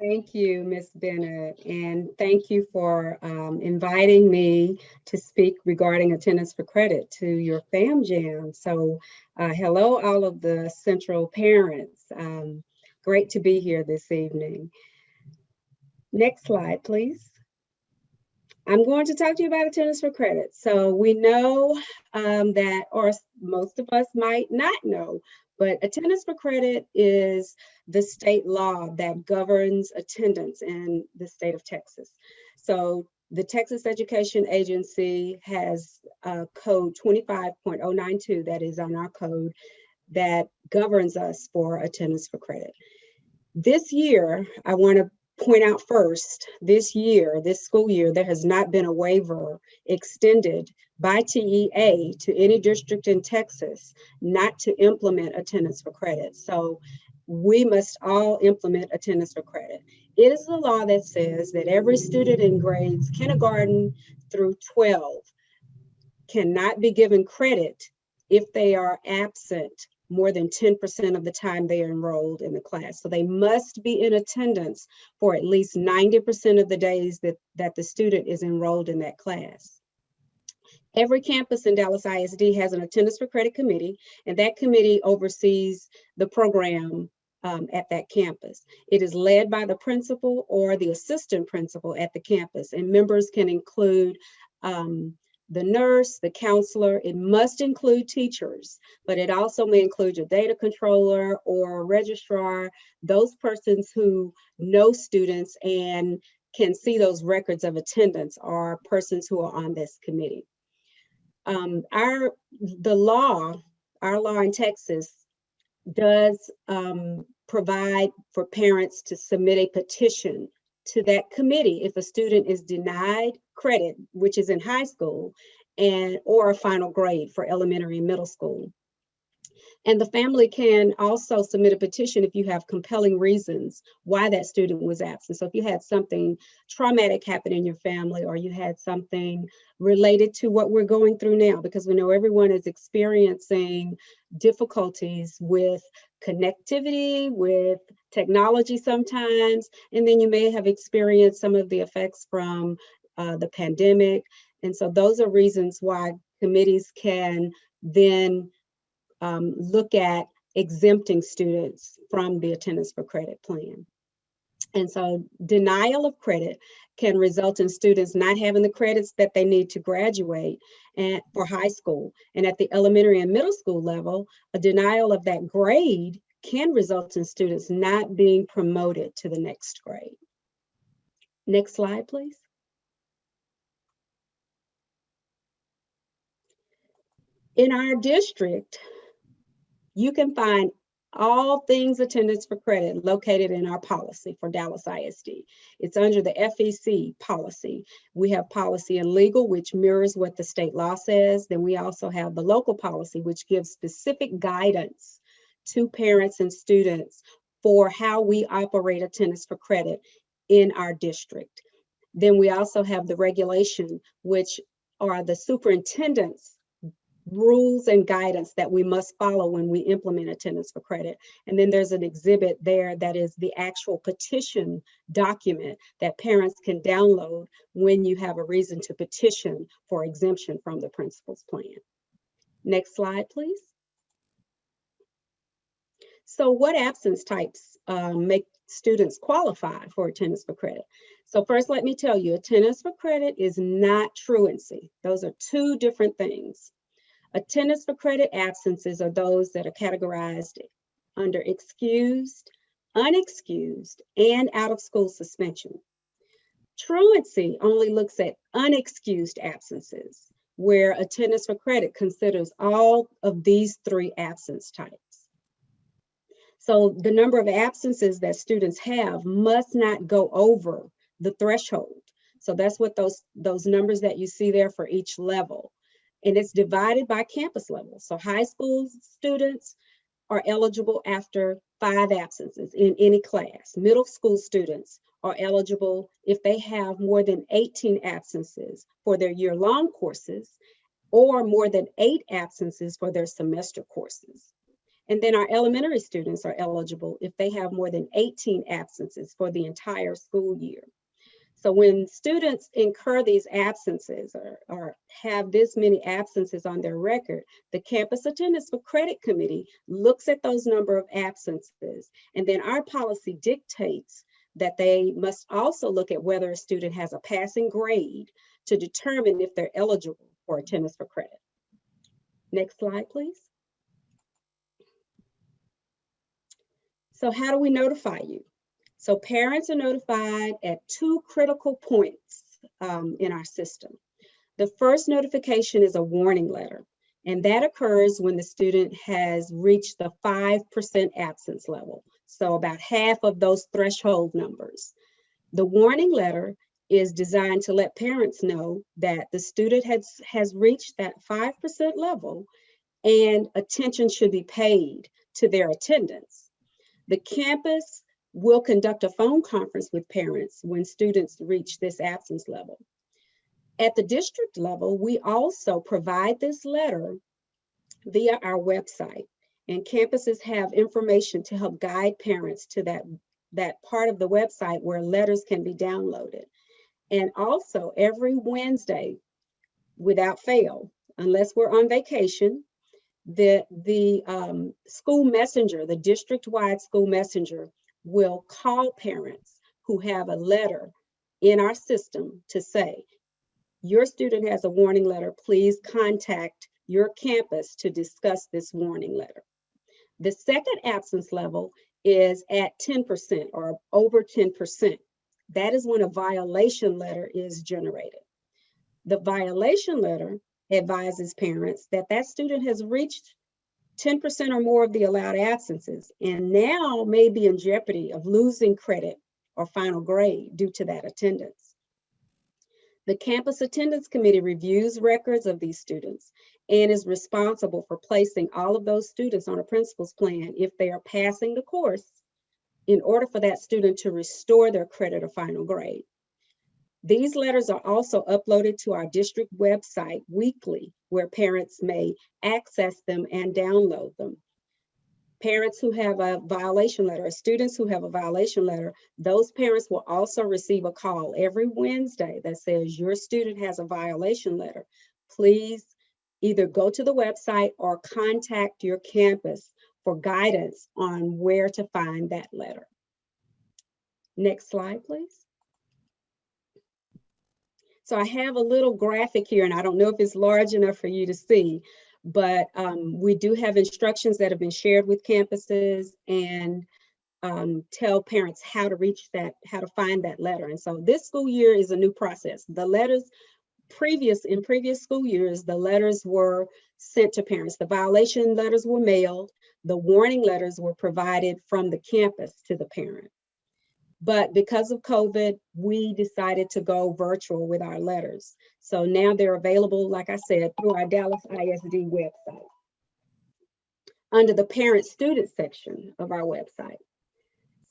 Thank you, Ms. Bennett, and thank you for inviting me to speak regarding attendance for credit to your Fam Jam. So, hello, all of the Central parents. Great to be here this evening. Next slide, please. I'm going to talk to you about attendance for credit. So we know that, or most of us might not know, but attendance for credit is the state law that governs attendance in the state of Texas. So the Texas Education Agency has code 25.092 that is on our code that governs us for attendance for credit. This year, I want to point out first, this school year, there has not been a waiver extended by TEA to any district in Texas not to implement attendance for credit. So we must all implement attendance for credit. It is the law that says that every student in grades kindergarten through 12 cannot be given credit if they are absent more than 10% of the time they are enrolled in the class. So they must be in attendance for at least 90% of the days that the student is enrolled in that class. Every campus in Dallas ISD has an attendance for credit committee, and that committee oversees the program at that campus. It is led by the principal or the assistant principal at the campus, and members can include the nurse, the counselor. It must include teachers, but it also may include your data controller or registrar, those persons who know students and can see those records of attendance are persons who are on this committee. Our law in Texas does provide for parents to submit a petition to that committee if a student is denied credit, which is in high school, or a final grade for elementary and middle school. And the family can also submit a petition if you have compelling reasons why that student was absent. So if you had something traumatic happen in your family, or you had something related to what we're going through now, because we know everyone is experiencing difficulties with connectivity, with technology sometimes, and then you may have experienced some of the effects from the pandemic. And so those are reasons why committees can then look at exempting students from the attendance for credit plan. And so denial of credit can result in students not having the credits that they need to graduate for high school. And at the elementary and middle school level, a denial of that grade can result in students not being promoted to the next grade. Next slide, please. In our district, you can find all things attendance for credit located in our policy for Dallas ISD. It's under the FEC policy. We have policy and legal, which mirrors what the state law says. Then we also have the local policy, which gives specific guidance to parents and students for how we operate attendance for credit in our district. Then we also have the regulation, which are the superintendent's rules and guidance that we must follow when we implement attendance for credit. And then there's an exhibit there that is the actual petition document that parents can download when you have a reason to petition for exemption from the principal's plan. Next slide, please. So what absence types make students qualify for attendance for credit? So first, let me tell you, attendance for credit is not truancy. Those are two different things. Attendance for credit absences are those that are categorized under excused, unexcused, and out of school suspension. Truancy only looks at unexcused absences, where attendance for credit considers all of these three absence types. So the number of absences that students have must not go over the threshold. So that's what those numbers that you see there for each level. And it's divided by campus level. So high school students are eligible after 5 absences in any class. Middle school students are eligible if they have more than 18 absences for their year-long courses, or more than 8 absences for their semester courses. And then our elementary students are eligible if they have more than 18 absences for the entire school year. So when students incur these absences or have this many absences on their record, the Campus Attendance for Credit Committee looks at those number of absences. And then our policy dictates that they must also look at whether a student has a passing grade to determine if they're eligible for attendance for credit. Next slide, please. So how do we notify you? So parents are notified at 2 critical points in our system. The first notification is a warning letter, and that occurs when the student has reached the 5% absence level. So about half of those threshold numbers. The warning letter is designed to let parents know that the student has reached that 5% level and attention should be paid to their attendance. The campus will conduct a phone conference with parents when students reach this absence level. At the district level, we also provide this letter via our website, and campuses have information to help guide parents to that part of the website where letters can be downloaded. And also every Wednesday, without fail, unless we're on vacation, the school messenger, the district-wide school messenger, will call parents who have a letter in our system to say, your student has a warning letter, please contact your campus to discuss this warning letter. The second absence level is at 10% or over 10%. That is when a violation letter is generated. The violation letter advises parents that that student has reached 10% or more of the allowed absences and now may be in jeopardy of losing credit or final grade due to that attendance. The Campus Attendance Committee reviews records of these students and is responsible for placing all of those students on a principal's plan if they are passing the course in order for that student to restore their credit or final grade. These letters are also uploaded to our district website weekly, where parents may access them and download them. Parents who have a violation letter, or students who have a violation letter, those parents will also receive a call every Wednesday that says your student has a violation letter. Please either go to the website or contact your campus for guidance on where to find that letter. Next slide, please. So I have a little graphic here, and I don't know if it's large enough for you to see, but we do have instructions that have been shared with campuses and tell parents how to reach that, how to find that letter. And so this school year is a new process. The letters in previous school years, the letters were sent to parents. The violation letters were mailed. The warning letters were provided from the campus to the parent. But because of COVID, we decided to go virtual with our letters. So now they're available, like I said, through our Dallas ISD website, under the parent-student section of our website.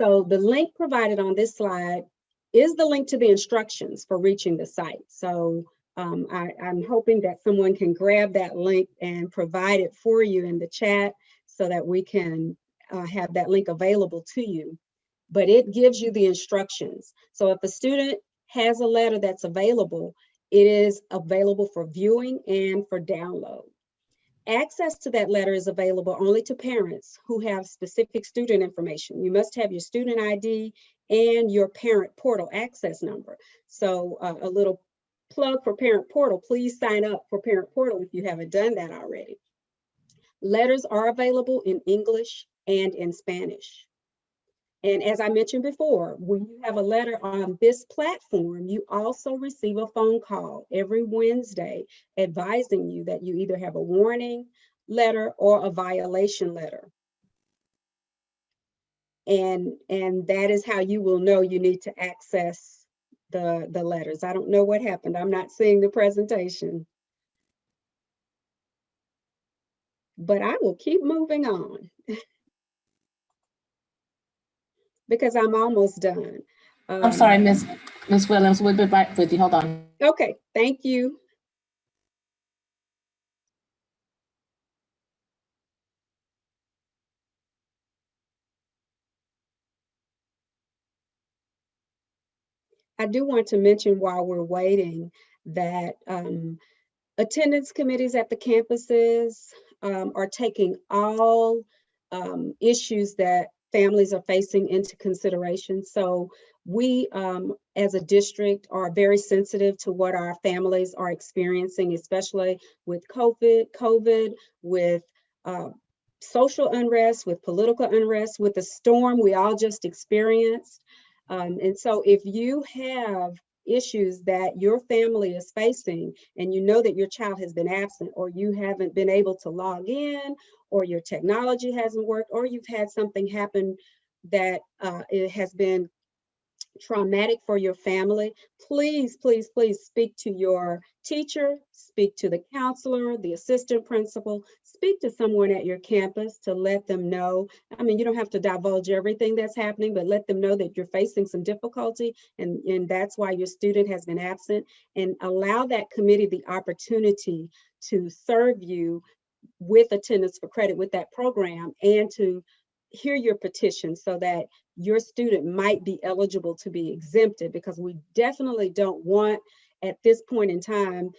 So the link provided on this slide is the link to the instructions for reaching the site. So I'm hoping that someone can grab that link and provide it for you in the chat so that we can have that link available to you. But it gives you the instructions. So if a student has a letter that's available, it is available for viewing and for download. Access to that letter is available only to parents who have specific student information. You must have your student ID and your parent portal access number. So a little plug for parent portal, please sign up for parent portal if you haven't done that already. Letters are available in English and in Spanish. And as I mentioned before, when you have a letter on this platform, you also receive a phone call every Wednesday advising you that you either have a warning letter or a violation letter. And that is how you will know you need to access the letters. I don't know what happened. I'm not seeing the presentation. But I will keep moving on. Because I'm almost done. I'm sorry, Ms. Williams, we'll be back with you. Hold on. Okay, thank you. I do want to mention while we're waiting that attendance committees at the campuses are taking all issues that families are facing into consideration. So we, as a district, are very sensitive to what our families are experiencing, especially with COVID, with social unrest, with political unrest, with the storm we all just experienced. And so if you have issues that your family is facing and you know that your child has been absent, or you haven't been able to log in, or your technology hasn't worked, or you've had something happen that it has been traumatic for your family, please, please, please speak to your teacher, speak to the counselor, the assistant principal, speak to someone at your campus to let them know. I mean, you don't have to divulge everything that's happening, but let them know that you're facing some difficulty and that's why your student has been absent, and allow that committee the opportunity to serve you with attendance for credit with that program and to hear your petition so that your student might be eligible to be exempted, because we definitely don't want at this point in time,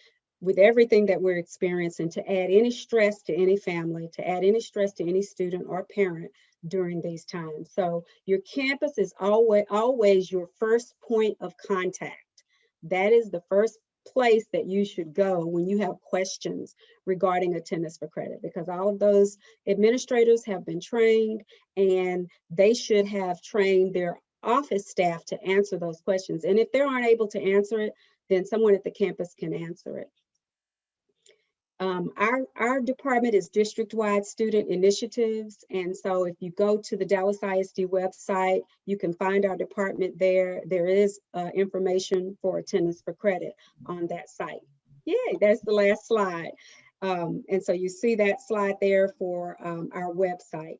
with everything that we're experiencing, to add any stress to any family, to add any stress to any student or parent during these times. So your campus is always your first point of contact. That is the first place that you should go when you have questions regarding attendance for credit, because all of those administrators have been trained and they should have trained their office staff to answer those questions. And if they aren't able to answer it, then someone at the campus can answer it. Our department is district-wide student initiatives. And so if you go to the Dallas ISD website, you can find our department there. There is information for attendance for credit on that site. Yay, that's the last slide. And so you see that slide there for our website.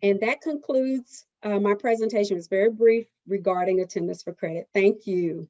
And that concludes my presentation. It's very brief regarding attendance for credit. Thank you.